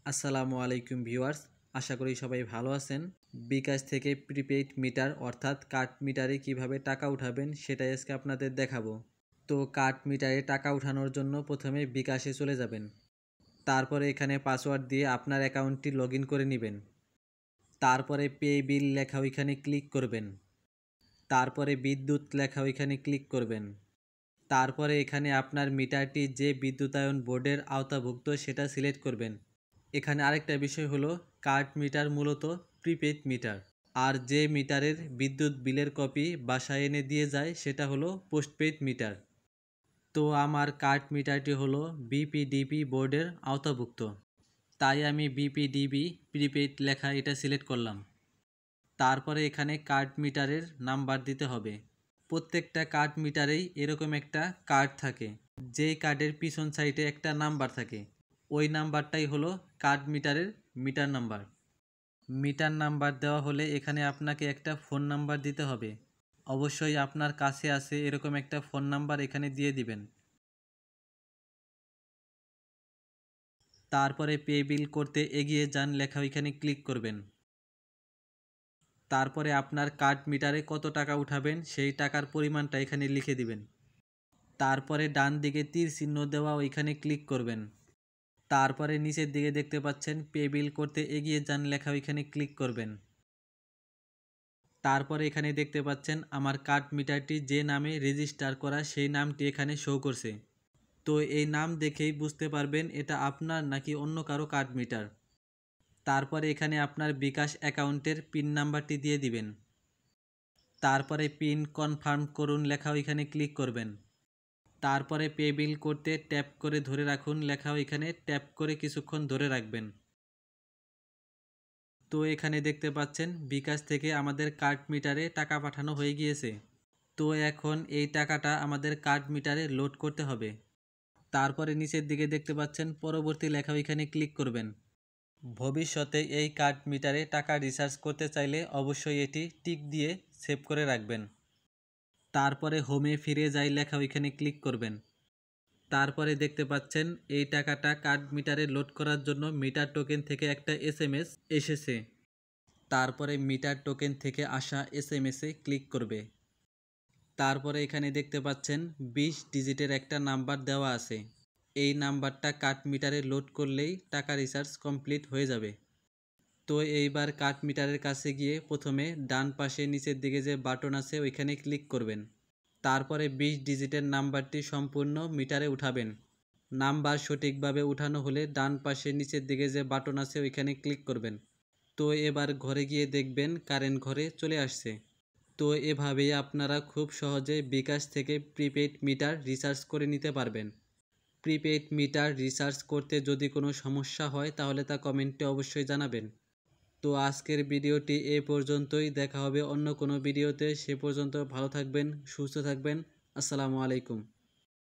আসসালামু আলাইকুম ভিউয়ার্স, আশা করি সবাই ভালো আছেন। বিকাশ থেকে প্রিপেইড মিটার অর্থাৎ কার্ড মিটারে কিভাবে টাকা উঠাবেন সেটাই আজকে আপনাদের দেখাবো। তো কার্ড মিটারে টাকা উঠানোর জন্য প্রথমে বিকাশে চলে যাবেন। তারপরে এখানে পাসওয়ার্ড দিয়ে আপনার অ্যাকাউন্টটি লগ ইন করে নেবেন। তারপরে পে বিল লেখা ওইখানে ক্লিক করবেন। তারপরে বিদ্যুৎ লেখা ওইখানে ক্লিক করবেন। তারপরে এখানে আপনার মিটারটি যে বিদ্যুতায়ন বোর্ডের আওতাভুক্ত সেটা সিলেক্ট করবেন। এখানে আরেকটা বিষয় হলো, কার্ড মিটার মূলত প্রিপেইড মিটার, আর যে মিটারের বিদ্যুৎ বিলের কপি বাসায় এনে দিয়ে যায় সেটা হলো পোস্টপেইড মিটার। তো আমার কার্ড মিটারটি হলো বিপিডিবি বোর্ডের আওতাভুক্ত, তাই আমি বিপিডিবি প্রিপেইড লেখা এটা সিলেক্ট করলাম। তারপরে এখানে কার্ড মিটারের নাম্বার দিতে হবে। প্রত্যেকটা কার্ড মিটারেই এরকম একটা কার্ড থাকে, যেই কার্ডের পিছন সাইডে একটা নাম্বার থাকে, ওই নাম্বারটাই হলো কার্ড মিটারের মিটার নাম্বার। মিটার নাম্বার দেওয়া হলে এখানে আপনাকে একটা ফোন নাম্বার দিতে হবে। অবশ্যই আপনার কাছে আছে এরকম একটা ফোন নাম্বার এখানে দিয়ে দিবেন। তারপরে পে বিল করতে এগিয়ে যান লেখা ওইখানে ক্লিক করবেন। তারপরে আপনার কার্ড মিটারে কত টাকা উঠাবেন সেই টাকার পরিমাণটা এখানে লিখে দিবেন। তারপরে ডান দিকে তীর চিহ্ন দেওয়া ওইখানে ক্লিক করবেন। তারপরে নিচের দিকে দেখতে পাচ্ছেন পে বিল করতে এগিয়ে যান লেখা ওইখানে ক্লিক করবেন। তারপরে এখানে দেখতে পাচ্ছেন আমার কার্ড মিটারটি যে নামে রেজিস্টার করা সেই নামটি এখানে শো করছে। তো এই নাম দেখেই বুঝতে পারবেন এটা আপনার নাকি অন্য কারো কার্ড মিটার। তারপরে এখানে আপনার বিকাশ অ্যাকাউন্টের পিন নাম্বারটি দিয়ে দিবেন। তারপরে পিন কনফার্ম করুন লেখা ওইখানে ক্লিক করবেন। তারপরে পে বিল করতে ট্যাপ করে ধরে রাখুন লেখা ওইখানে ট্যাপ করে কিছুক্ষণ ধরে রাখবেন। তো এখানে দেখতে পাচ্ছেন বিকাশ থেকে আমাদের কার্ড মিটারে টাকা পাঠানো হয়ে গিয়েছে। তো এখন এই টাকাটা আমাদের কার্ড মিটারে লোড করতে হবে। তারপরে নিচের দিকে দেখতে পাচ্ছেন পরবর্তী লেখা ওইখানে ক্লিক করবেন। ভবিষ্যতে এই কার্ড মিটারে টাকা রিচার্জ করতে চাইলে অবশ্যই এটি টিক দিয়ে সেভ করে রাখবেন। তারপরে হোমে ফিরে যাই লেখা ওইখানে ক্লিক করবেন। তারপরে দেখতে পাচ্ছেন এই টাকাটা কার্ড মিটারে লোড করার জন্য মিটার টোকেন থেকে একটা SMS এসেছে। তারপরে মিটার টোকেন থেকে আসা SMS-এ ক্লিক করবে। তারপরে এখানে দেখতে পাচ্ছেন 20 ডিজিটের একটা নাম্বার দেওয়া আছে। এই নাম্বারটা কার্ড মিটারে লোড করলেই টাকা রিচার্জ কমপ্লিট হয়ে যাবে। তো এইবার কার্ড মিটারের কাছে গিয়ে প্রথমে ডান পাশে নিচের দিকে যে বাটন আছে ওইখানে ক্লিক করবেন। তারপরে 20 ডিজিটের নাম্বারটি সম্পূর্ণ মিটারে উঠাবেন। নাম্বার সঠিকভাবে উঠানো হলে ডান পাশে নিচের দিকে যে বাটন আছে ওইখানে ক্লিক করবেন। তো এবার ঘরে গিয়ে দেখবেন কারেন্ট ঘরে চলে আসছে। তো এভাবেই আপনারা খুব সহজে বিকাশ থেকে প্রিপেইড মিটার রিচার্জ করে নিতে পারবেন। প্রিপেইড মিটার রিচার্জ করতে যদি কোনো সমস্যা হয় তাহলে তা কমেন্টে অবশ্যই জানাবেন। তো আজকের ভিডিওটি এ পর্যন্তই, দেখা হবে অন্য কোনো ভিডিওতে। সে পর্যন্ত ভালো থাকবেন, সুস্থ থাকবেন। আসসালামু আলাইকুম।